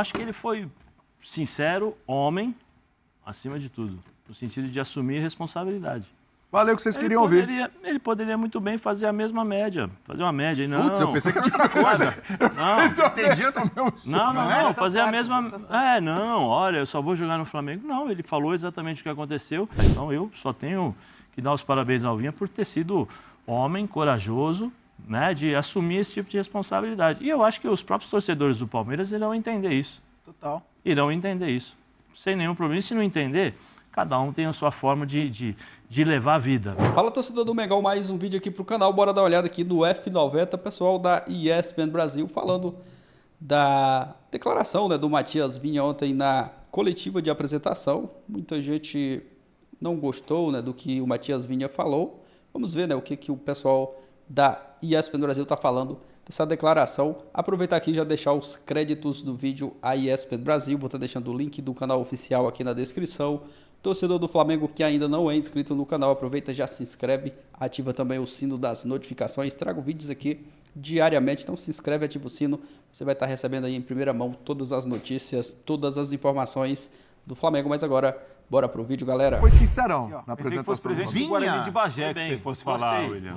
Acho que ele foi sincero, homem, acima de tudo, no sentido de assumir responsabilidade. Valeu o que vocês queriam ouvir. Ele poderia muito bem fazer a mesma média. Fazer uma média. Não. Putz, eu pensei que era outra coisa. Não. Entendi, eu tomei um susto. Não. Fazer a mesma... olha, eu só vou jogar no Flamengo. Não, ele falou exatamente o que aconteceu. Então eu só tenho que dar os parabéns ao Vinha por ter sido homem, corajoso, né, de assumir esse tipo de responsabilidade. E eu acho que os próprios torcedores do Palmeiras irão entender isso. Total. Irão entender isso. Sem nenhum problema. E se não entender, cada um tem a sua forma de levar a vida. Fala, torcedor do Mengão, mais um vídeo aqui pro canal. Bora dar uma olhada aqui do F90, pessoal da ESPN Brasil, falando da declaração, né, do Matias Vinha ontem na coletiva de apresentação. Muita gente não gostou, né, do que o Matias Vinha falou. Vamos ver, né, o que o pessoal da ESPN Brasil está falando dessa declaração. Aproveitar aqui e já deixar os créditos do vídeo à ESPN Brasil. Vou estar deixando o link do canal oficial aqui na descrição. Torcedor do Flamengo que ainda não é inscrito no canal, aproveita, já se inscreve, ativa também o sino das notificações. Trago vídeos aqui diariamente, então se inscreve, ativa o sino. Você vai estar recebendo aí em primeira mão todas as notícias, todas as informações do Flamengo. Mas agora, bora pro vídeo, galera. Foi sincerão na Pensei apresentação. que fosse presidente do Vinha. Guarani de Bagé que Bem, você fosse falar, William.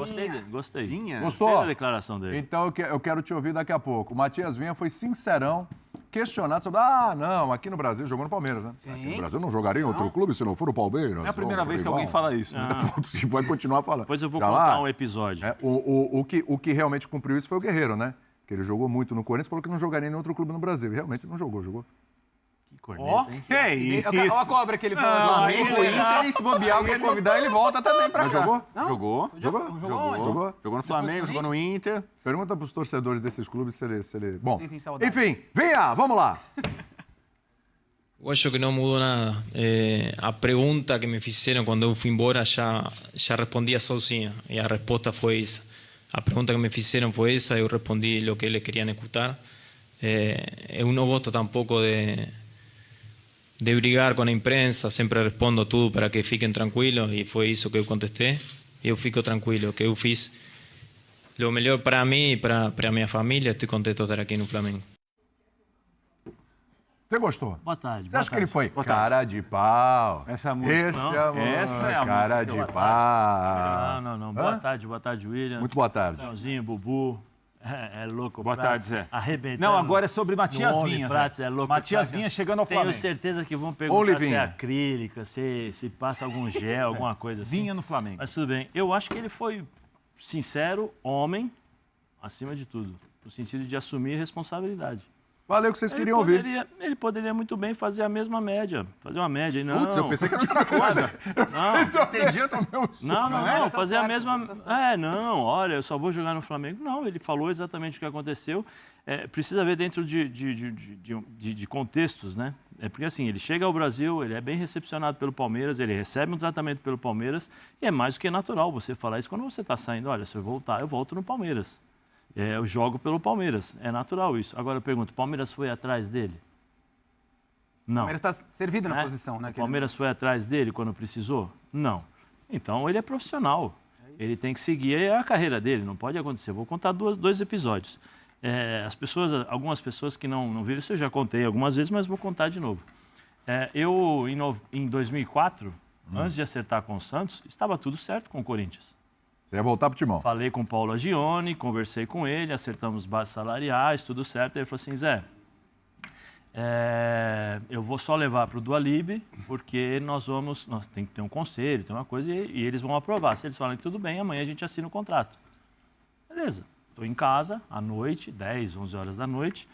Gostei. Vinha? Gostou? Gostei da declaração dele. Então eu quero te ouvir daqui a pouco. O Matias Vinha foi sincerão, questionado sobre... não, aqui no Brasil jogou no Palmeiras, né? Aqui no Brasil não jogaria em outro clube se não for o Palmeiras. Não é a primeira vez que alguém fala isso, né? E vai continuar falando. Depois eu vou Já contar lá, um episódio. O que realmente cumpriu isso foi o Guerreiro, né? Que ele jogou muito no Corinthians, falou que não jogaria em outro clube no Brasil. E realmente não jogou. Que corneta, hein? Que é isso? Olha a cobra que ele falou. Flamengo, Inter, e se bobear, alguém convidar, ele volta também pra Mas cá. jogou? Jogou. Jogou? Jogou no Flamengo, jogou no Inter. Pergunta pros torcedores desses clubes se ele... Bom, Sentem saudade. enfim, venha, vamos lá. Eu acho que não mudou nada. A pergunta que me fizeram quando eu fui embora já respondia sozinha. E a resposta foi essa. A pergunta que me fizeram foi essa, eu respondi o que eles queriam escutar. Eu não gosto tampouco de brigar com a imprensa, sempre respondo tudo para que fiquem tranquilos e foi isso que eu contestei. Eu fico tranquilo, que eu fiz o melhor para mim e para a minha família. Estou contente de estar aqui no Flamengo. Você gostou? Boa tarde. Você acha que ele foi cara de pau? Essa música. Esse amor, essa é a cara música. de pau. Não. Hã? Boa tarde, William. Muito boa tarde. Leãozinho, Bubu. É louco. Boa tarde, Zé. Arrebentando. Não, agora é sobre Matias no Vinha, Prats, Zé. é louco. Matias Vinha chegando ao Flamengo. Tenho certeza que vão Only perguntar se é Vinha. acrílica, se passa algum gel, alguma coisa assim. Vinha no Flamengo. Mas tudo bem. Eu acho que ele foi sincero, homem, acima de tudo. No sentido de assumir responsabilidade. Valeu o que vocês queriam ouvir. Ele poderia muito bem fazer a mesma média. Fazer uma média. Não. Putz, eu pensei que era outra coisa. Não. Entendi, eu tomei um susto. Não, fazer a mesma... olha, eu só vou jogar no Flamengo. Não, ele falou exatamente o que aconteceu. Precisa ver dentro de contextos, né? Porque assim, ele chega ao Brasil, ele é bem recepcionado pelo Palmeiras, ele recebe um tratamento pelo Palmeiras, e é mais do que natural você falar isso quando você está saindo. Olha, se eu voltar, eu volto no Palmeiras. Eu jogo pelo Palmeiras, é natural isso. Agora eu pergunto, o Palmeiras foi atrás dele? Não. O Palmeiras está servido na posição, né? O Palmeiras foi atrás dele quando precisou? Não. Então ele é profissional. Ele tem que seguir a carreira dele, não pode acontecer. Vou contar dois episódios. Algumas pessoas que não viram isso eu já contei algumas vezes, mas vou contar de novo. Em 2004, antes de acertar com o Santos, estava tudo certo com o Corinthians. Você ia voltar pro Timão. Falei com o Paulo Agione, conversei com ele, acertamos bases salariais, tudo certo. Ele falou assim, Zé, eu vou só levar para o Dualib, porque nós tem que ter um conselho, tem uma coisa, e eles vão aprovar. Se eles falarem que tudo bem, amanhã a gente assina o contrato. Beleza. Estou em casa, à noite, 10, 11 horas da noite.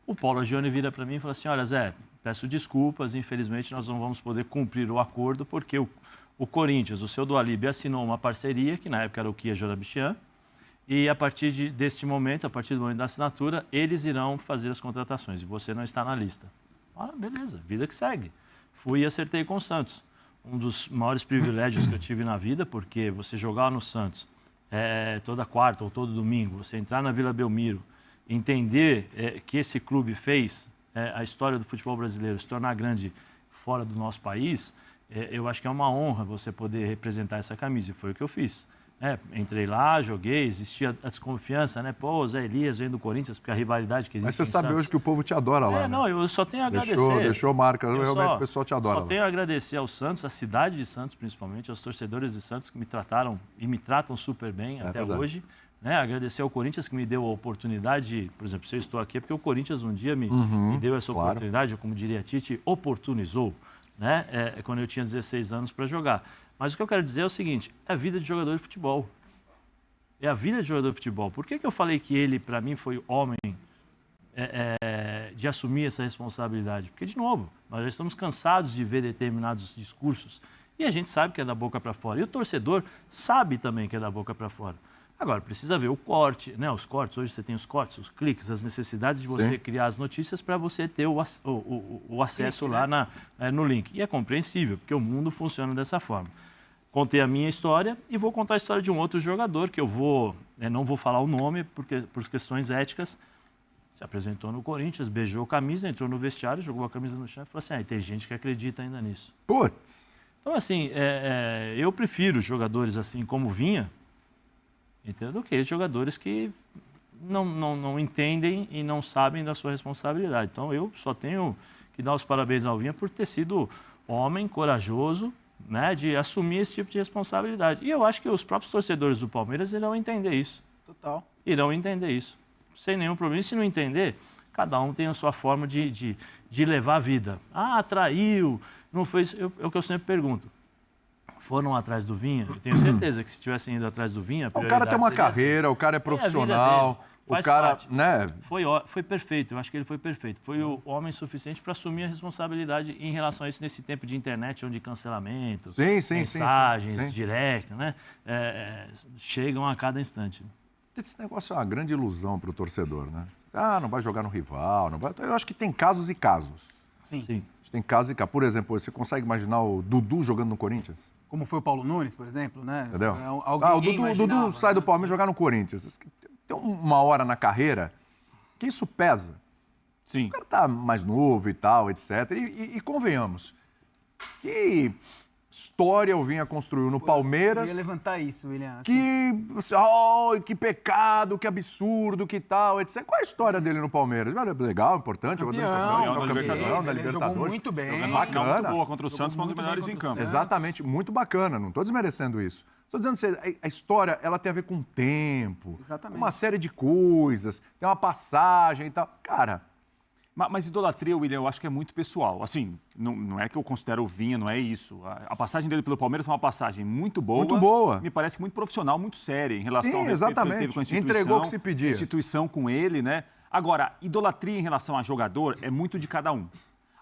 O Paulo Agione vira para mim e fala assim, olha, Zé, peço desculpas, infelizmente nós não vamos poder cumprir o acordo, porque o Corinthians, o seu Dualib, assinou uma parceria, que na época era o Kia Jorabichian, e a partir deste momento, a partir do momento da assinatura, eles irão fazer as contratações, e você não está na lista. Beleza, vida que segue. Fui e acertei com o Santos. Um dos maiores privilégios que eu tive na vida, porque você jogar no Santos toda quarta ou todo domingo, você entrar na Vila Belmiro, entender que esse clube fez a história do futebol brasileiro se tornar grande fora do nosso país, eu acho que é uma honra você poder representar essa camisa, e foi o que eu fiz. Entrei lá, joguei, existia a desconfiança, né? Pô, o Zé Elias vem do Corinthians, porque a rivalidade que existe. Mas você em sabe Santos. hoje que o povo te adora lá. né? Não, eu só tenho a agradecer. Deixou marca, Eu realmente o pessoal te adora. Só lá. tenho a agradecer ao Santos, à cidade de Santos principalmente, aos torcedores de Santos que me trataram e me tratam super bem até verdade. hoje. Né? Agradecer ao Corinthians que me deu a oportunidade, por exemplo, se eu estou aqui é porque o Corinthians um dia me deu essa claro. oportunidade, ou como diria Tite, oportunizou, né? Quando eu tinha 16 anos para jogar. Mas o que eu quero dizer é o seguinte, é a vida de jogador de futebol. É a vida de jogador de futebol. Por que eu falei que ele, para mim, foi homem de assumir essa responsabilidade? Porque, de novo, nós já estamos cansados de ver determinados discursos e a gente sabe que é da boca para fora. E o torcedor sabe também que é da boca para fora. Agora, precisa ver o corte, né? Os cortes, hoje você tem os cortes, os cliques, as necessidades de você criar as notícias para você ter o acesso lá no link. E é compreensível, porque o mundo funciona dessa forma. Contei a minha história e vou contar a história de um outro jogador que eu não vou falar o nome porque por questões éticas. Se apresentou no Corinthians, beijou a camisa, entrou no vestiário, jogou a camisa no chão e falou assim, tem gente que acredita ainda nisso. Putz, Então, assim, eu prefiro jogadores assim como Vinha, entendeu? Do que jogadores que não entendem e não sabem da sua responsabilidade. Então, eu só tenho que dar os parabéns ao Vinha por ter sido homem, corajoso, né, de assumir esse tipo de responsabilidade. E eu acho que os próprios torcedores do Palmeiras irão entender isso. Total. Irão entender isso. Sem nenhum problema. E se não entender, cada um tem a sua forma de levar a vida. Traiu, não foi isso. É o que eu sempre pergunto. Foram atrás do Vinha? Eu tenho certeza que se tivessem ido atrás do Vinha... o cara tem uma carreira, o cara é profissional, o cara, né? Foi perfeito, eu acho que ele foi perfeito. Foi o homem suficiente para assumir a responsabilidade em relação a isso nesse tempo de internet, onde cancelamento, mensagens, direct, né? Chegam a cada instante. Esse negócio é uma grande ilusão para o torcedor, né? Não vai jogar no rival, não vai... Eu acho que tem casos e casos. Sim. Tem casos e casos. Por exemplo, você consegue imaginar o Dudu jogando no Corinthians? Como foi o Paulo Nunes, por exemplo, né? Entendeu? O Dudu sai do Palmeiras jogar no Corinthians. Tem uma hora na carreira que isso pesa. Sim. O cara tá mais novo e tal, etc. E convenhamos, que história o Vinha construiu no Palmeiras. Eu ia levantar isso, William. Assim. Que pecado, que absurdo, que tal, etc. Qual é a história dele no Palmeiras? Legal, importante. Campeão da Libertadores. Libertadores. Jogou muito bem. Bacana. Muito boa contra o Santos, foi um dos melhores em campo. Exatamente, muito bacana, não estou desmerecendo isso. Estou dizendo que a história ela tem a ver com o tempo, uma série de coisas, tem uma passagem e tal. Cara... Mas idolatria, William, eu acho que é muito pessoal. Assim, não é que eu considero o Vinha, não é isso. A passagem dele pelo Palmeiras foi uma passagem muito boa. Muito boa. Me parece muito profissional, muito séria em relação ao respeito exatamente. que ele teve com a instituição. Entregou o que se pedia. A instituição com ele, né? Agora, idolatria em relação a jogador é muito de cada um.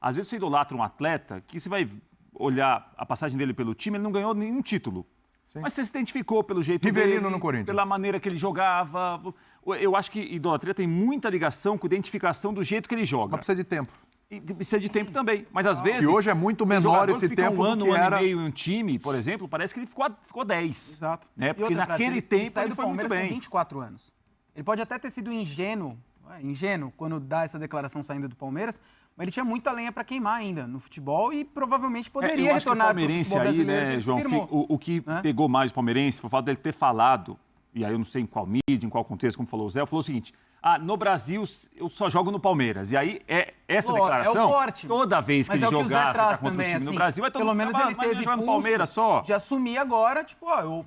Às vezes você idolatra um atleta que você vai olhar a passagem dele pelo time, ele não ganhou nenhum título. Sim. Mas você se identificou pelo jeito Rivelino dele, no Corinthians. pela maneira que ele jogava. Eu acho que idolatria tem muita ligação com a identificação do jeito que ele joga. Mas precisa de tempo. E precisa de tempo também. Mas às vezes... E hoje é muito menor esse tempo um ano, do que ano era... e meio em um time, por exemplo, parece que ele ficou 10. Exato. Né? Porque naquele tempo ele foi muito bem. Com 24 anos. Ele pode até ter sido ingênuo quando dá essa declaração saindo do Palmeiras, mas ele tinha muita lenha para queimar ainda no futebol e provavelmente poderia retornar para o futebol brasileiro. Né, João, o que pegou mais o palmeirense foi o fato dele ter falado, e aí eu não sei em qual mídia, em qual contexto, como falou o Zé, falou o seguinte: no Brasil eu só jogo no Palmeiras. E aí essa declaração, é o corte. Toda vez que ele jogar contra o time assim, no Brasil, vai todo mundo pelo menos ele teve jogar no Palmeiras só. De assumir agora,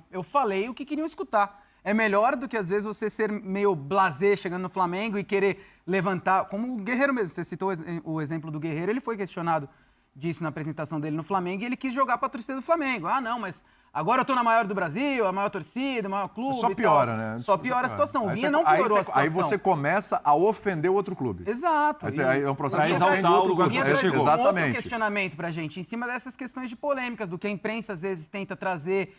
eu falei o que queriam escutar. É melhor do que, às vezes, você ser meio blasé chegando no Flamengo e querer levantar... Como o Guerreiro mesmo, você citou o exemplo do Guerreiro, ele foi questionado disso na apresentação dele no Flamengo e ele quis jogar para a torcida do Flamengo. Não, mas agora eu tô na maior do Brasil, a maior torcida, o maior clube Só piora, né? Só piora a situação. O Vinha não piorou a situação. Aí você começa a ofender o outro clube. Exato. Aí é um processo de exaltar o lugar que você chegou. Outro questionamento pra gente, em cima dessas questões de polêmicas, do que a imprensa às vezes tenta trazer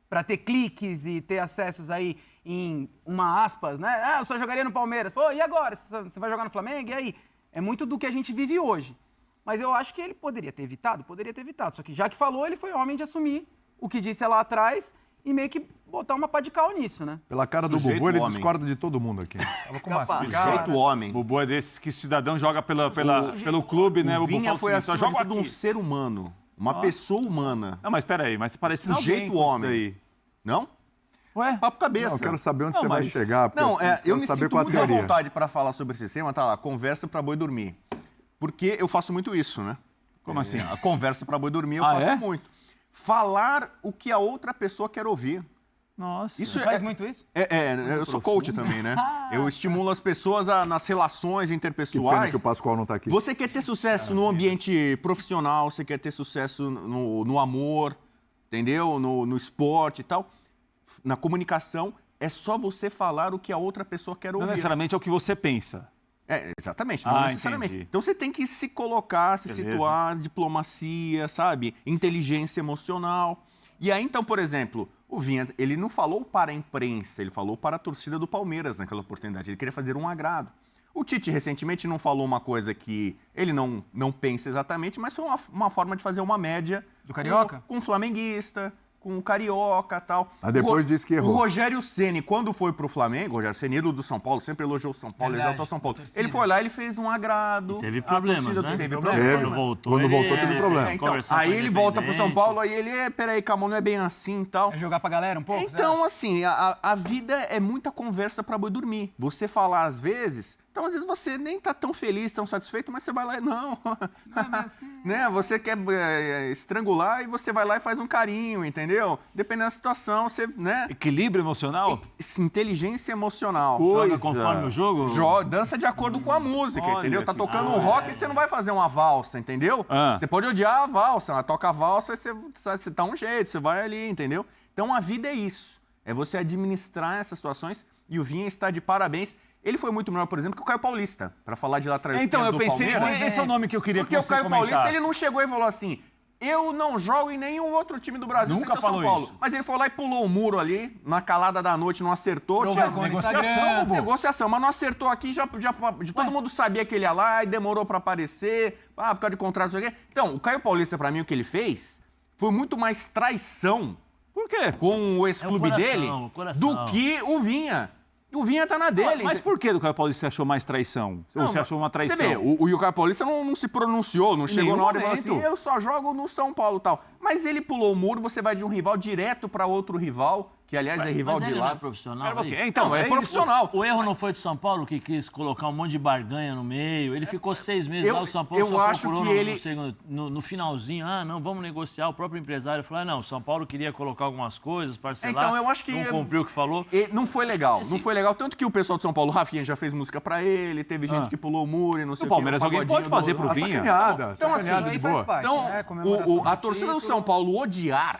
para ter cliques e ter acessos aí em uma aspas, né? Eu só jogaria no Palmeiras. Pô, e agora? Você vai jogar no Flamengo? E aí? É muito do que a gente vive hoje. Mas eu acho que ele poderia ter evitado. Só que já que falou, ele foi homem de assumir o que disse lá atrás e meio que botar uma pá de cal nisso, né? Pela cara do Bubu, ele discorda de todo mundo aqui. Sujeito homem. Bubu é desses que o cidadão joga pelo clube, né? O Vinha foi assim, acima de um ser humano. Uma pessoa humana. Não, mas peraí, mas parece sujeito homem. daí. Não? Ué? Papo cabeça. Não, eu quero saber onde Não, você vai mas- chegar. porque Não, quero eu me saber sinto qual a muito à teoria. vontade para falar sobre esse tema, tá lá, conversa para boi dormir. Porque eu faço muito isso, né? Como assim? A conversa para boi dormir eu Ah, faço é? muito. Falar o que a outra pessoa quer ouvir. Nossa. Isso Faz muito isso? eu sou coach também, né? Eu estimulo as pessoas nas relações Que pena interpessoais. que o Pascoal não tá aqui. Você quer ter sucesso no ambiente profissional, você quer ter sucesso no amor, entendeu? No esporte e tal. Na comunicação, é só você falar o que a outra pessoa quer Não ouvir. necessariamente é o que você pensa. Exatamente, não necessariamente. Entendi. Então você tem que se colocar, se Beleza. situar, diplomacia, sabe? Inteligência emocional. E aí, então, por exemplo, o Vinha, ele não falou para a imprensa, ele falou para a torcida do Palmeiras naquela oportunidade. Ele queria fazer um agrado. O Tite, recentemente, não falou uma coisa que ele não pensa exatamente, mas foi uma forma de fazer uma média... Do Carioca? Com o flamenguista, com o Carioca e tal. Mas depois disse que errou. O Rogério Ceni, quando foi pro Flamengo, o Rogério Ceni, ídolo do São Paulo, sempre elogiou o São Paulo, Verdade, exaltou o São Paulo. torcida. Ele foi lá, ele fez um agrado. Teve a problemas, torcida né? Teve Problema. problemas. Quando voltou, Quando voltou, ele- teve problema. Então, conversar aí com ele volta pro São independente. Paulo, aí ele, peraí, calma, não é bem assim e tal. É jogar pra galera um pouco? Então, assim, a vida é muita conversa pra boi dormir. Você falar às vezes, então às vezes você nem tá tão feliz, tão satisfeito, mas você vai lá e não. Né? Você quer estrangular e você vai lá e faz um carinho, entendeu? Dependendo da situação, você, né? Equilíbrio emocional? Inteligência emocional. Joga conforme o jogo? Dança de acordo com a música, Olha entendeu? Tá que tocando um rock e você não vai fazer uma valsa, entendeu? Ah. Você pode odiar a valsa, ela toca a valsa e você tá um jeito, você vai ali, entendeu? Então a vida é isso. É você administrar essas situações e o Vinha está de parabéns. Ele foi muito melhor, por exemplo, que o Caio Paulista, para falar de lateral Então, eu esquerdo do pensei, Palmeiras. esse é o nome que eu queria Porque que o você Caio comentasse. Paulista, ele não chegou e falou assim, eu não jogo em nenhum outro time do Brasil Nunca sem ser São falou Paulo. isso. Mas ele foi lá e pulou o muro ali, na calada da noite, não acertou. Provou tinha no negociação, Instagram. Bubu. negociação, mas não acertou aqui, todo mundo sabia que ele ia lá e demorou pra aparecer, por causa de contrato, não sei o quê. Então, o Caio Paulista, pra mim, o que ele fez foi muito mais traição Por quê? com o ex-clube coração, dele o coração. do que o Vinha. O Vinha tá na dele. Mas por que do Caio Paulista você achou mais traição? Ou você achou uma traição? Você vê, o Caio Paulista não se pronunciou, não chegou nenhum na hora e falou momento. assim, eu só jogo no São Paulo e tal. Mas ele pulou o muro, você vai de um rival direto pra outro rival, que aliás é rival Mas de ele não é lá. profissional. Pera um aí? pouquinho. Então, é isso. profissional. O erro não foi de São Paulo, que quis colocar um monte de barganha no meio. Ele ficou 6 meses lá, o São Paulo eu só acho procurou que no, ele- no segundo- no finalzinho. Ah, não, vamos negociar. O próprio empresário falou, não, o São Paulo queria colocar algumas coisas, parcelar. Então, eu acho que- Não cumpriu o que falou. E não foi legal, Esse- não foi legal. Tanto que o pessoal de São Paulo, o Rafinha já fez música pra ele, teve gente Ah. que pulou o muro e não sei No o quê, Palmeiras o alguém pagodinho pode fazer do- pro A Vinha. sacaneada, Então, assim, sacaneada aí de faz boa. parte. Então, né? Comemoração a do torcida do título. São Paulo odiar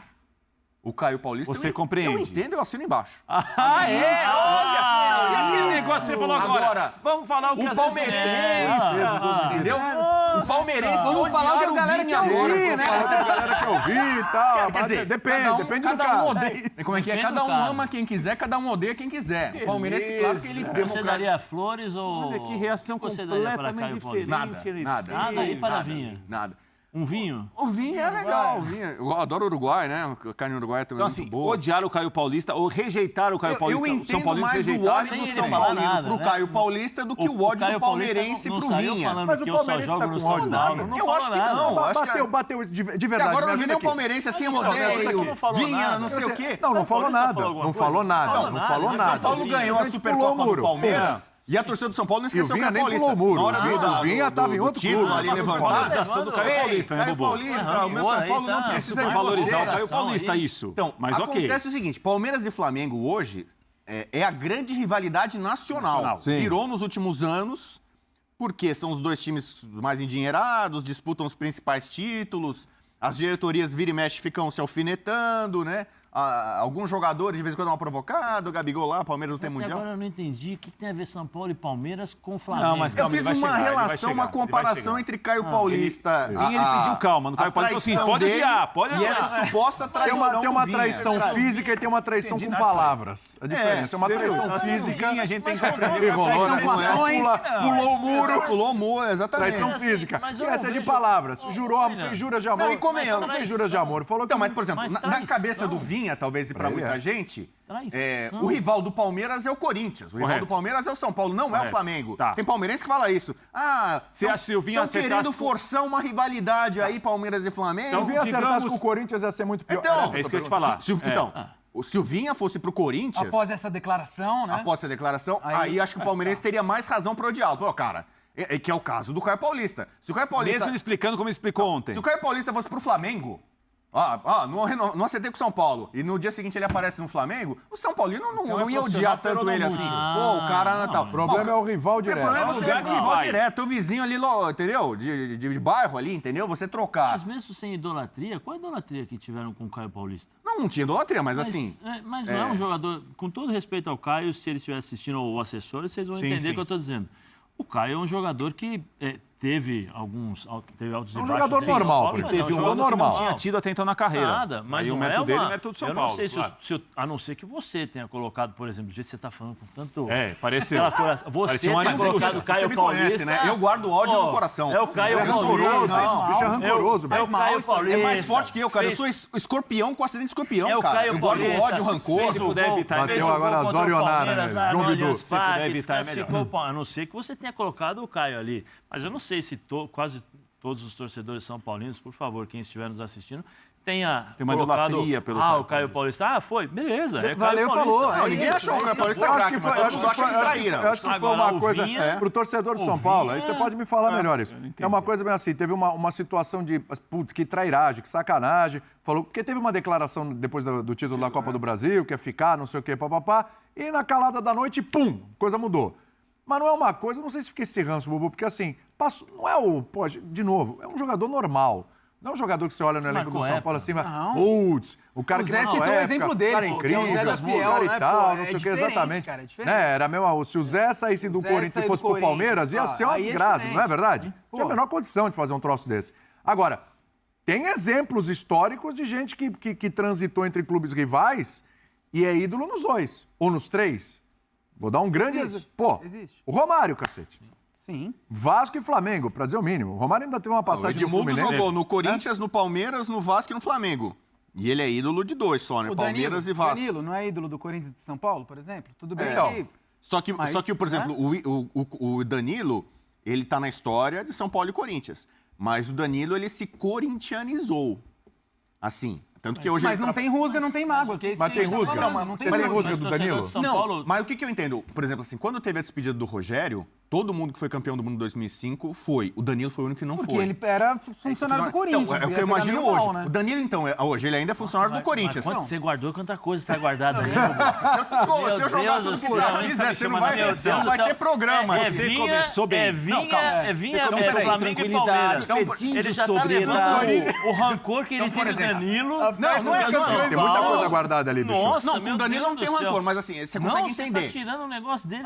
o Caio Paulista... Você eu- compreende? Eu entendo, eu assino embaixo. Ah, é? Olha! E aquele negócio que você falou agora? Agora, vamos falar o que o às vezes palmeirense, interessa. entendeu? O palmeirense Vamos falar o que a galera quer ouvir, né? A galera que eu vi e tal. Quer dizer, depende do cada cara. um odeia. Como é que é? Depende Cada do um caso. ama quem quiser, cada um odeia quem quiser. O Palmeirense, claro que ele Você democrático. daria flores ou... Olha que reação você daria para completamente Caio diferente. Paulista? Nada. Nada aí para Vinha. Nada. Um vinho? O vinho é legal, o vinho. Eu adoro o Uruguai, né? A carne uruguaia também Então, é assim, muito boa. odiar o Caio Paulista ou rejeitar o Caio Eu Paulista. entendo o São Paulino mais o rejeitar ódio sem do ele São falar Paulino nada, pro né? Caio Paulista do que o ódio Caio do palmeirense Paulista pro não saiu Vinha. falando Mas que o eu só Palmeirense jogo tá no com São ódio Paulo. nada. Não Eu falou acho que nada. não. Acho que Bateu de Até verdade. agora eu não me vi nenhum aqui. palmeirense assim, eu Não, odeio, não falou Vinha, nada. não sei o quê. Não falou Paulista nada. falou alguma Não coisa? falou nada. Não falou Não nada. falou Mas nada. São Paulo ganhou a gente Supercopa pulou o do muro. Palmeiras. E a torcida do São Paulo não E o esqueceu que Vinha é nem paulista. pulou o muro. Na hora O Vinha tava em outro título clube. ali Mas levantado. valorização do Caio Paulista, né, Caio Bobo? Paulista, o meu Boa, São aí Paulo não tá. precisa de Supervalorizar você. o Caio Paulista, aí. isso. Então, Mas ok. acontece o seguinte, Palmeiras e Flamengo hoje é a grande rivalidade nacional. Sim. Virou nos últimos anos, porque são os dois times mais endinheirados, disputam os principais títulos, as diretorias vira e mexe ficam se alfinetando, né? Alguns jogadores de vez em quando dão uma provocada, o Gabigol lá, Palmeiras não tem Até mundial. agora eu não entendi o que tem a ver São Paulo e Palmeiras com o Flamengo. Não, mas Eu calma, fiz ele vai uma chegar, ele vai relação, chegar, uma ele vai comparação chegar. entre Caio Paulista. Vinha, ele pediu calma. No Caio Paulista falou assim, pode odiar, pode E odiar. essa suposta traição. Tem uma do Vinha. traição física e tem uma traição Entendi com nada disso aí. palavras. A diferença é uma traição Assim, física. Vinha, a gente tem que E aprender. rolou, né? Traição com ações. Pulou o muro. Pulou o muro, exatamente. Traição assim, física. mas E eu não essa é de vejo- palavras. Jurou, William. fez juras de amor. Não, e convenhamos. Não fez juras de amor. Falou que Então, mas, por exemplo, Mas na traição. cabeça do Vinha, talvez e pra Pra ele muita é. gente, Traição. o rival do Palmeiras é o Corinthians. O rival Correto. do Palmeiras é o São Paulo, não é o Correto. Flamengo. Tá. Tem palmeirense que fala isso. Ah, Você acha que se o Vinha estão acertasse querendo com- forçar uma rivalidade aí, Palmeiras e Flamengo. Se o Vinha acertasse digamos- com o Corinthians ia ser muito pior. Então, Era essa É isso que eu ia te pergunta. falar. Então, Se o Vinha fosse pro Corinthians... Após essa declaração, né? Após essa declaração, aí acho que o palmeirense teria mais razão pra odiá-lo. Pô, cara, que é o caso do Caio Paulista. Se o Caio Paulista... Mesmo ele explicando como ele explicou ontem. Se o Caio Paulista fosse pro Flamengo... não acertei com o São Paulo. E no dia seguinte ele aparece no Flamengo, o São Paulino não ia odiar tanto ele assim. Pô, o cara... O problema é o rival direto. O problema é você ter rival direto. Teu vizinho ali, entendeu? De bairro ali, entendeu? Você trocar. Mas mesmo sem idolatria, qual a idolatria que tiveram com o Caio Paulista? Não tinha idolatria, mas assim... Mas não é um jogador... Com todo respeito ao Caio, se ele estiver assistindo o assessor, vocês vão entender o que eu estou dizendo. O Caio é um jogador que teve altos e baixos. É um jogador normal. Ele teve um ano que não tinha tido até então na carreira. Nada, mas aí não o mérito é dele é uma... o mérito do São eu Paulo. não sei claro. a não ser que você tenha colocado, por exemplo, do jeito que você está falando com tanto... Pareceu. Você Pareceu um tem animal. colocado o Caio Você me conhece, Paulista... né? Eu guardo ódio no coração. É o Caio rancoroso, Paulista. bicho é rancoroso, É o Caio Paulista. É mais forte que eu, cara. Eu sou escorpião com acidente de escorpião, É o cara. Caio Eu guardo Paulista. ódio, rancor. Se puder evitar, Bateu agora a Zorionara, né? João Bidu. Se puder evitar, é melhor. A não ser que você tenha colocado o Caio ali. Mas eu não sei se quase todos os torcedores são paulinos, por favor, quem estiver nos assistindo, tenha Tem uma colocado... idolatria pelo o Caio Paulista. Foi, beleza. Valeu, falou. Não, ninguém achou que o Caio Paulista é craque, mas todos acham que traíram. Eu acho que foi uma coisa pro torcedor do São Paulo. Aí você pode me falar melhor isso. É uma coisa bem assim, teve uma situação de, putz, que trairagem, que sacanagem. Falou, porque teve uma declaração depois do título da Copa do Brasil, que ia ficar, não sei o quê, papapá. E na calada da noite, pum, coisa mudou. Mas não é uma coisa, não sei se fica esse ranço, Bubu, porque assim, não é de novo, é um jogador normal. Não é um jogador que você olha no elenco do São Paulo assim, mas, putz, o cara que Zé citou o exemplo dele, cara que incrível, é o Zé da Fiel, cara né, e tal, pô, não é sei o que diferente, exatamente. cara, é diferente. Né, era mesmo, se o Zé saísse do Zé Corinthians e sair do fosse pro Corinthians, Palmeiras, ia ser uma aí é desgraça, diferente. não é verdade? Pô. Tinha a menor condição de fazer um troço desse. Agora, tem exemplos históricos de gente que transitou entre clubes rivais e é ídolo nos dois, ou nos três. Vou dar um grande exemplo. Pô, o Romário, cacete. Sim. Vasco e Flamengo, pra dizer o mínimo. O Romário ainda teve uma O passagem no Edmundo Fluminense. jogou no Corinthians, no Palmeiras, no Vasco e no Flamengo. E ele é ídolo de dois só, né? O Palmeiras e Vasco. Danilo não é ídolo do Corinthians e do São Paulo, por exemplo? Tudo bem Então, que... Só que, por exemplo, o Danilo, ele tá na história de São Paulo e Corinthians. Mas o Danilo, ele se corintianizou. Assim. Tanto que hoje Mas não tem rusga, não tem mágoa. Que é isso Mas que a tem gente tá rusga? falando, Não, não você tem tem rusga. rusga do Danilo? Não, mas o que eu entendo? Por exemplo, assim, quando teve a despedida do Rogério, todo mundo que foi campeão do mundo em 2005 foi. O Danilo foi o único que não Porque foi. ele era funcionário do Corinthians. Então, é o que ia eu pegar imagino meio hoje. mal, né? O Danilo, então, hoje ele ainda é funcionário do Corinthians. Você guardou quanta coisa está guardada aí, Se eu jogar tudo que você quiser, você não vai ter programa. Você começou bem. Flamengo e Palmeiras. Ele já tá levando o rancor que ele tem do Danilo. Não é Tem muita coisa guardada ali, bicho. Nossa, Não, com o Danilo não tem rancor, mas assim, você consegue entender. Você tá tirando um negócio dele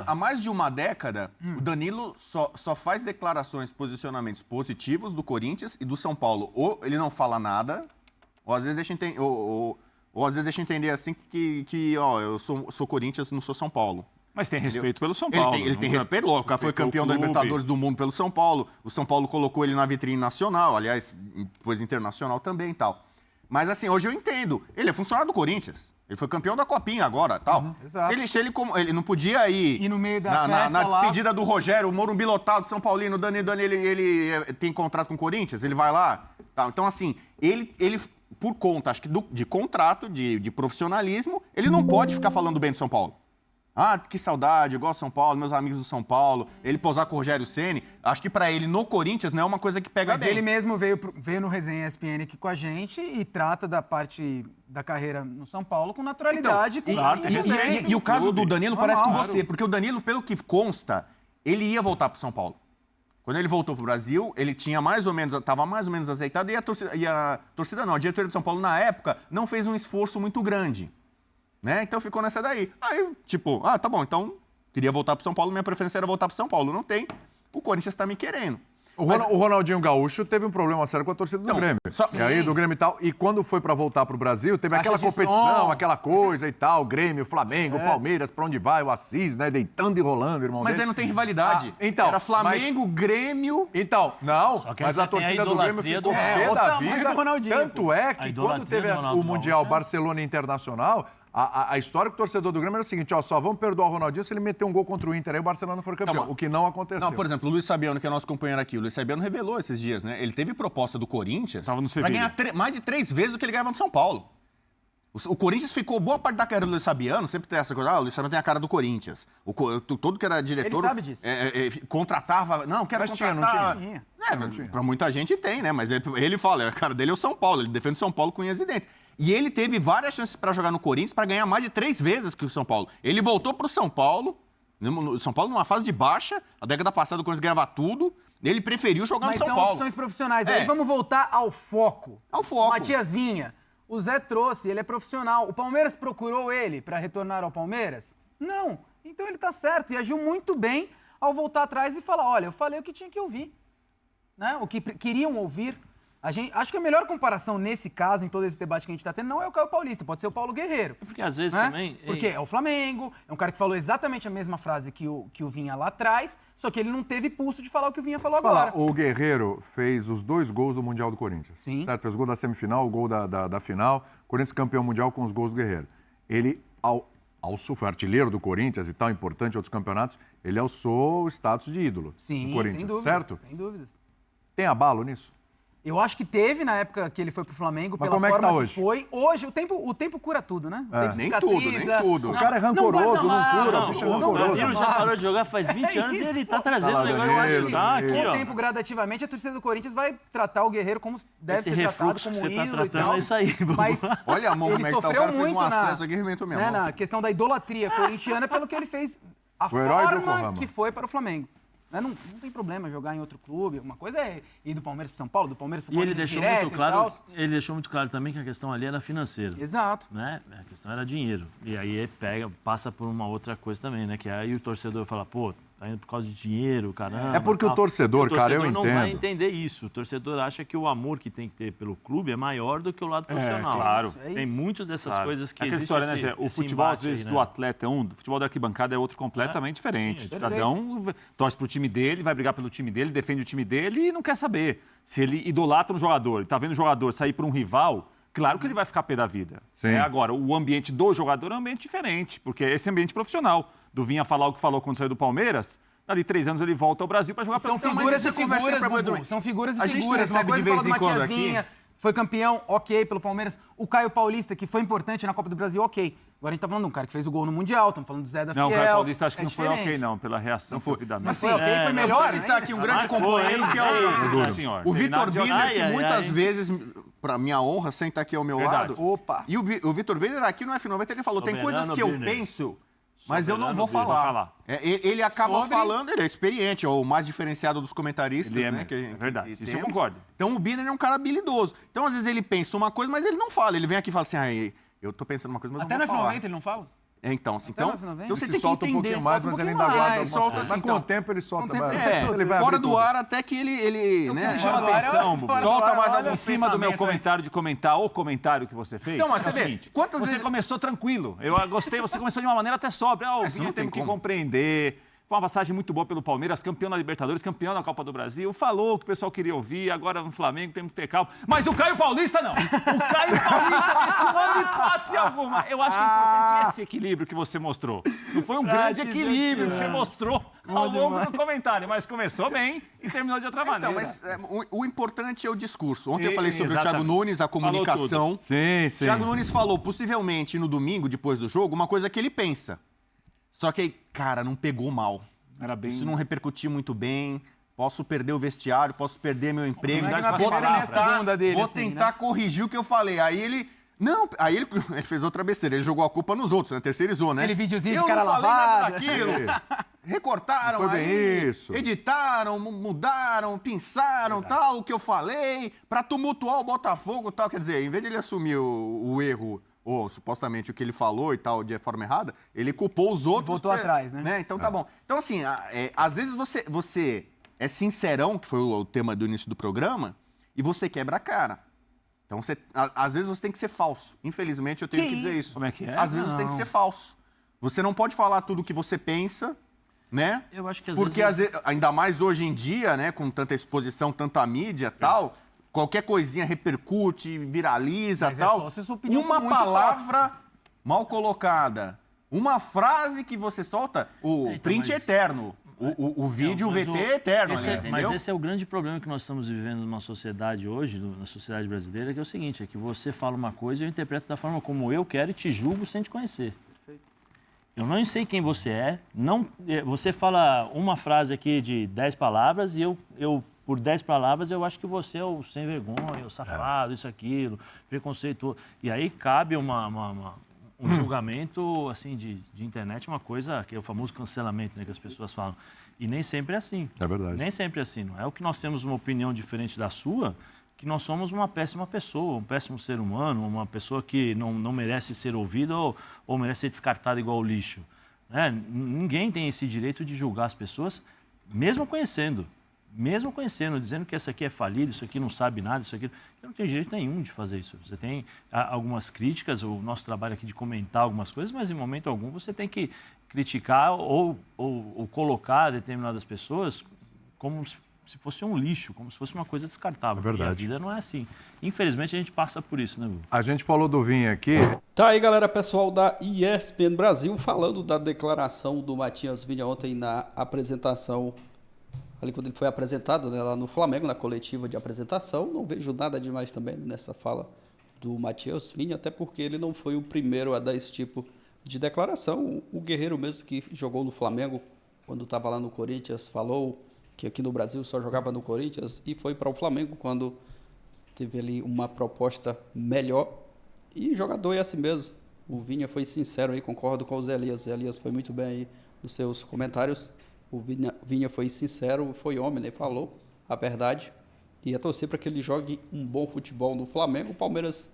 Há mais de uma década, o Danilo só faz declarações, posicionamentos positivos do Corinthians e do São Paulo. Ou ele não fala nada, ou às vezes deixa entender, ou às vezes deixa entender assim que eu sou Corinthians, não sou São Paulo. Mas tem respeito pelo São Paulo. Ele tem respeito, o cara foi campeão da Libertadores do Mundo pelo São Paulo. O São Paulo colocou ele na vitrine nacional, aliás, depois internacional também e tal. Mas assim, hoje eu entendo. Ele é funcionário do Corinthians. Ele foi campeão da Copinha agora, tal. Se ele não podia ir E no meio da festa na lá... despedida do Rogério, o Morumbi lotado, São Paulino, o Danilo, ele tem contrato com o Corinthians, ele vai lá, tal. Então assim, ele por conta, acho que de contrato, de profissionalismo, ele não pode ficar falando bem do São Paulo. Ah, que saudade, eu gosto do São Paulo, meus amigos do São Paulo. Ele posar com o Rogério Ceni, acho que pra ele no Corinthians não é uma coisa que pega Mas bem. ele mesmo veio no Resenha ESPN aqui com a gente e trata da parte da carreira no São Paulo com naturalidade. E o caso do Danilo parece com Normal. você, porque o Danilo, pelo que consta, ele ia voltar pro São Paulo. Quando ele voltou pro Brasil, ele tinha estava mais ou menos azeitado e a diretoria do São Paulo na época não fez um esforço muito grande. Né? Então ficou nessa daí. Aí, tipo, tá bom, então queria voltar pro São Paulo, minha preferência era voltar pro São Paulo. Não tem, o Corinthians tá me querendo. O Ronaldinho Gaúcho teve um problema sério com a torcida do Grêmio. E aí, do Grêmio e tal. E quando foi pra voltar pro Brasil, teve aquela competição, aquela coisa e tal. Grêmio, Flamengo, Palmeiras, pra onde vai, o Assis, né? Deitando e rolando, irmão. Mas aí não tem rivalidade. Então, era Flamengo, Grêmio... Então, não, que mas você a tem a torcida do Grêmio ficou pé o da tamanho vida. do Ronaldinho, Tanto é que quando teve o Mundial Gaúcho, Barcelona Internacional, a história do torcedor do Grêmio era a seguinte, só vamos perdoar o Ronaldinho se ele meter um gol contra o Inter, aí o Barcelona for campeão, o que não aconteceu. Não, por exemplo, o Luiz Fabiano, que é nosso companheiro aqui, o Luiz Fabiano revelou esses dias, né? Ele teve proposta do Corinthians Tava no pra ganhar mais de 3 vezes o que ele ganhava no São Paulo. O Corinthians ficou boa parte da carreira do Luiz Fabiano, sempre tem essa coisa, o Luiz Fabiano tem a cara do Corinthians. Todo que era diretor... Ele sabe disso. Contratava... Não, quero contratar... Não tinha. Pra muita gente tem, né? Mas ele fala, a cara dele é o São Paulo, ele defende o São Paulo com unhas e dentes. E ele teve várias chances para jogar no Corinthians para ganhar mais de 3 vezes que o São Paulo. Ele voltou pro São Paulo numa fase de baixa, a década passada o Corinthians ganhava tudo, ele preferiu jogar no São Paulo. Mas são opções profissionais. Aí vamos voltar ao foco. Ao foco. Matias Vinha. O Zé trouxe, ele é profissional. O Palmeiras procurou ele para retornar ao Palmeiras? Não. Então ele tá certo e agiu muito bem ao voltar atrás e falar, olha, eu falei o que tinha que ouvir. Né? O que queriam ouvir. Acho que a melhor comparação nesse caso, em todo esse debate que a gente está tendo, não é o Caio Paulista, pode ser o Paulo Guerreiro. Porque às vezes né? também... Porque é o Flamengo, é um cara que falou exatamente a mesma frase que o Vinha lá atrás, só que ele não teve pulso de falar o que o Vinha falou agora. O Guerreiro fez os 2 gols do Mundial do Corinthians. Sim. Certo? Fez o gol da semifinal, o gol da final. Corinthians campeão mundial com os gols do Guerreiro. Ele, foi artilheiro do Corinthians e tal, importante em outros campeonatos, ele alçou o status de ídolo do Corinthians, sem dúvidas, certo? Sem dúvidas. Tem abalo nisso? Eu acho que teve na época que ele foi pro Flamengo, mas pela como é que forma tá hoje? que foi. Hoje, o tempo cura tudo, né? O tempo Nem cicatriza. tudo. O cara é rancoroso, não cura, o bicho é O rancoroso. Danilo já parou de jogar faz 20 anos e ele tá trazendo Tá lá, o negócio. Danilo, Eu acho que tá aqui, Com o ó. tempo, gradativamente, a torcida do Corinthians vai tratar o Guerreiro como deve Esse ser tratado, refluxo como que você tá ídolo e tratando tal. é isso aí, Bubu. Mas Olha a mão ele como é que tá, o sofreu cara fez um muito acesso aqui e arrebentou minha mão. na questão da idolatria corintiana pelo que ele fez, a O herói do forma Yokohama. que foi para o Flamengo. Né? Não tem problema jogar em outro clube. Uma coisa é ir do Palmeiras para São Paulo, do Palmeiras para o E ele Corinthians deixou direto muito e claro, tal. ele deixou muito claro também que a questão ali era financeira. Exato. Né? A questão era dinheiro. E aí passa por uma outra coisa também, né? Que aí o torcedor fala, pô, tá indo por causa de dinheiro, caramba. É porque tal. o torcedor, cara, eu não vai entendo. entender isso. O torcedor acha que o amor que tem que ter pelo clube é maior do que o lado profissional. claro. É isso. Tem muitas dessas coisas que Aquela existe história, né, esse, Zé? O esse futebol, às embate vezes, aí, do né? atleta é um, do futebol da arquibancada é outro completamente diferente. Sim, Cada um torce pro time dele, vai brigar pelo time dele, defende o time dele e não quer saber. Se ele idolatra um jogador, ele tá vendo o jogador sair para um rival, claro que ele vai ficar pé da vida. Sim. Agora, o ambiente do jogador é um ambiente diferente, porque é esse ambiente profissional. Do Vinha falar o que falou quando saiu do Palmeiras, dali 3 anos ele volta ao Brasil para jogar São pelo figuras mas e isso é conversa figuras, pra Bubu. doente. São figuras e A gente figuras. Uma recebe coisa de fala vez do em quando Matias aqui. Vinha, foi campeão, ok, pelo Palmeiras. O Caio Paulista, que foi importante na Copa do Brasil, ok. Agora a gente tá falando de um cara que fez o gol no Mundial, estamos falando do Zé da Fiel. Não, o Caio Paulista acho que é não foi diferente. ok, não, pela reação. Não foi. Mas foi ok, foi melhor, Vou citar aqui um grande Marcou, companheiro hein? que é senhor. o Vitor Terminado de Biller, jogar, que ai, muitas ai. vezes, para minha honra, senta aqui ao meu Verdade. lado. Opa. E o Vitor Biller aqui no F90 ele falou, tem Soberano coisas que eu Birner. penso, mas eu não vou Soberano Birner. falar. Ele acaba Sobre- falando, ele é experiente, é o mais diferenciado dos comentaristas, Ele é né? mesmo, que a gente- é verdade. que Isso eu temos. concordo. Então o Biller é um cara habilidoso. Então às vezes ele pensa uma coisa, mas ele não fala. Ele vem aqui e fala assim, eu tô pensando uma coisa, mas Até não no vou falar. F90 ele não fala? Então, Até então, no F90? então você Ele tem que solta um entender. pouquinho mais, solta um mas ele pouquinho ainda mais. guarda. Ele solta assim, Mas com então. o tempo ele solta. Com o tempo vai. ele solta. Ele vai Fora abrir do tudo. ar até que ele né? Fora Chama do ar, atenção, Bubu. fora do Solta ar, mais olha, algum Em cima do meu pensamento, comentário de comentar o comentário que você fez. Então, mas é você o vê, seguinte, quantas você vezes- começou tranquilo. Eu gostei, você começou de uma maneira até sóbria. O Mas não Vinha tem tem que como. compreender. Foi uma passagem muito boa pelo Palmeiras, campeão na Libertadores, campeão na Copa do Brasil. Falou o que o pessoal queria ouvir, agora no Flamengo tem que ter calma. Mas o Caio Paulista não. O Caio Paulista nesse de hipótese alguma. Eu acho que é importante esse equilíbrio que você mostrou. Não foi um grande equilíbrio que você mostrou ao longo do comentário, mas começou bem e terminou de outra maneira. Então, mas o importante é o discurso. Ontem eu falei sobre o Exatamente. Thiago Nunes, a comunicação. Sim, sim. Thiago Nunes falou, possivelmente no domingo, depois do jogo, uma coisa que ele pensa. Só que, cara, não pegou mal. Era bem... Isso não repercutiu muito bem. Posso perder o vestiário, posso perder meu emprego. Não é que na Vou primeira nem a segunda dele, vou assim, tentar né? corrigir o que eu falei. Aí ele... Não, aí ele fez outra besteira. Ele jogou a culpa nos outros, né? Terceirizou, né? Aquele videozinho de eu cara não falei lavada. nada daquilo. Recortaram Não foi bem aí, isso. editaram, mudaram, pinçaram, tal, o que eu falei, pra tumultuar o Botafogo, tal. Quer dizer, em vez de ele assumir o erro, ou supostamente o que ele falou e tal, de forma errada, ele culpou os outros. voltou atrás, né? Então tá bom. Então, assim, às vezes você é sincerão, que foi o tema do início do programa, e você quebra a cara. Então, às vezes você tem que ser falso. Infelizmente, eu tenho que dizer isso. Como é que é? Às vezes você tem que ser falso. Você não pode falar tudo o que você pensa, né? Eu acho que às Porque, vezes... ainda mais hoje em dia, né, com tanta exposição, tanta mídia e tal, qualquer coisinha repercute, viraliza e Mas é tal. só se sua opinião Uma for muito palavra mal colocada, uma frase que você solta, o Então, print mas- eterno. O vídeo, o VT é eterno, entendeu? Mas esse é o grande problema que nós estamos vivendo numa sociedade hoje, na sociedade brasileira, que é o seguinte, é que você fala uma coisa e eu interpreto da forma como eu quero e te julgo sem te conhecer. Eu não sei quem você é, você fala uma frase aqui de 10 palavras e eu por 10 palavras, eu acho que você é o sem vergonha, o safado, isso, aquilo, preconceituoso. E aí cabe um julgamento assim de internet, uma coisa que é o famoso cancelamento, né, que as pessoas falam. E nem sempre é assim. É verdade. Nem sempre é assim. Não é o que nós temos uma opinião diferente da sua, que nós somos uma péssima pessoa, um péssimo ser humano, uma pessoa que não merece ser ouvida ou merece ser descartada igual o lixo. Né? Ninguém tem esse direito de julgar as pessoas, mesmo conhecendo, dizendo que essa aqui é falida, isso aqui não sabe nada, isso aqui... Eu não tenho direito nenhum de fazer isso. Você tem algumas críticas, o nosso trabalho aqui de comentar algumas coisas, mas em momento algum você tem que criticar ou colocar determinadas pessoas como se fosse um lixo, como se fosse uma coisa descartável. É verdade. E a vida não é assim. Infelizmente, a gente passa por isso, né, Gu? A gente falou do Vinha aqui. Tá aí, galera, pessoal da ESPN Brasil, falando da declaração do Matias Vinha ontem na apresentação, ali quando ele foi apresentado, né, lá no Flamengo, na coletiva de apresentação. Não vejo nada demais também nessa fala do Matias Vinha, até porque ele não foi o primeiro a dar esse tipo de declaração. O Guerreiro mesmo, que jogou no Flamengo, quando estava lá no Corinthians, falou que aqui no Brasil só jogava no Corinthians e foi para o Flamengo quando teve ali uma proposta melhor. E jogador é assim mesmo. O Vinha foi sincero aí, concordo com o Zé Elias. O Zé Elias foi muito bem aí nos seus comentários. O Vinha foi sincero, foi homem, né? Falou a verdade. E ia torcer para que ele jogue um bom futebol no Flamengo. O Palmeiras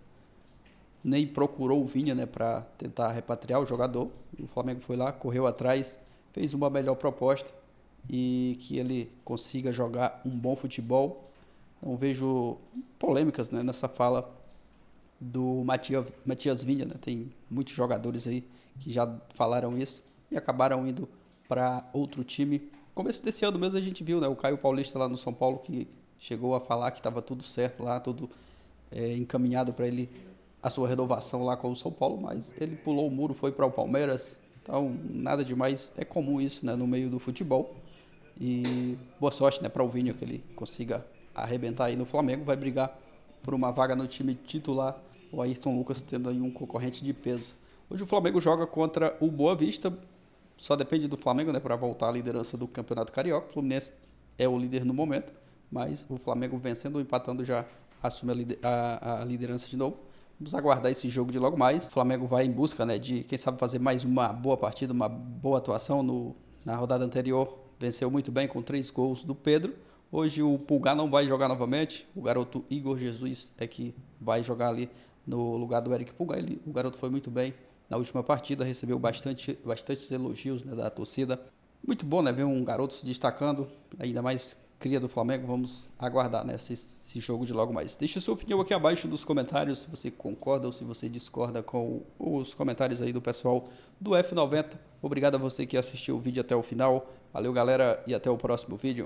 nem procurou o Vinha, né, para tentar repatriar o jogador. O Flamengo foi lá, correu atrás, fez uma melhor proposta e que ele consiga jogar um bom futebol. Não vejo polêmicas, né, nessa fala do Matias Vinha, né? Tem muitos jogadores aí que já falaram isso e acabaram indo para outro time. Começo desse ano mesmo a gente viu, né, o Caio Paulista lá no São Paulo, que chegou a falar que estava tudo certo lá, tudo encaminhado para ele, a sua renovação lá com o São Paulo, mas ele pulou o muro, foi para o Palmeiras. Então, nada demais, é comum isso, né, no meio do futebol. E boa sorte, né, para o Vinha, que ele consiga arrebentar aí no Flamengo, vai brigar por uma vaga no time titular, o Ayrton Lucas tendo aí um concorrente de peso. Hoje o Flamengo joga contra o Boa Vista, só depende do Flamengo, né, para voltar à liderança do Campeonato Carioca. O Fluminense é o líder no momento, mas o Flamengo vencendo ou empatando já assume a liderança de novo. Vamos aguardar esse jogo de logo mais. O Flamengo vai em busca, né, de, quem sabe, fazer mais uma boa partida, uma boa atuação. Na rodada anterior, venceu muito bem com 3 gols do Pedro. Hoje o Pulgar não vai jogar novamente. O garoto Igor Jesus é que vai jogar ali no lugar do Eric Pulgar. O garoto foi muito bem na última partida, recebeu bastantes elogios, né, da torcida. Muito bom, né, ver um garoto se destacando, ainda mais cria do Flamengo. Vamos aguardar, né, esse jogo de logo mais. Deixe sua opinião aqui abaixo nos comentários, se você concorda ou se você discorda com os comentários aí do pessoal do F90. Obrigado a você que assistiu o vídeo até o final. Valeu, galera, e até o próximo vídeo.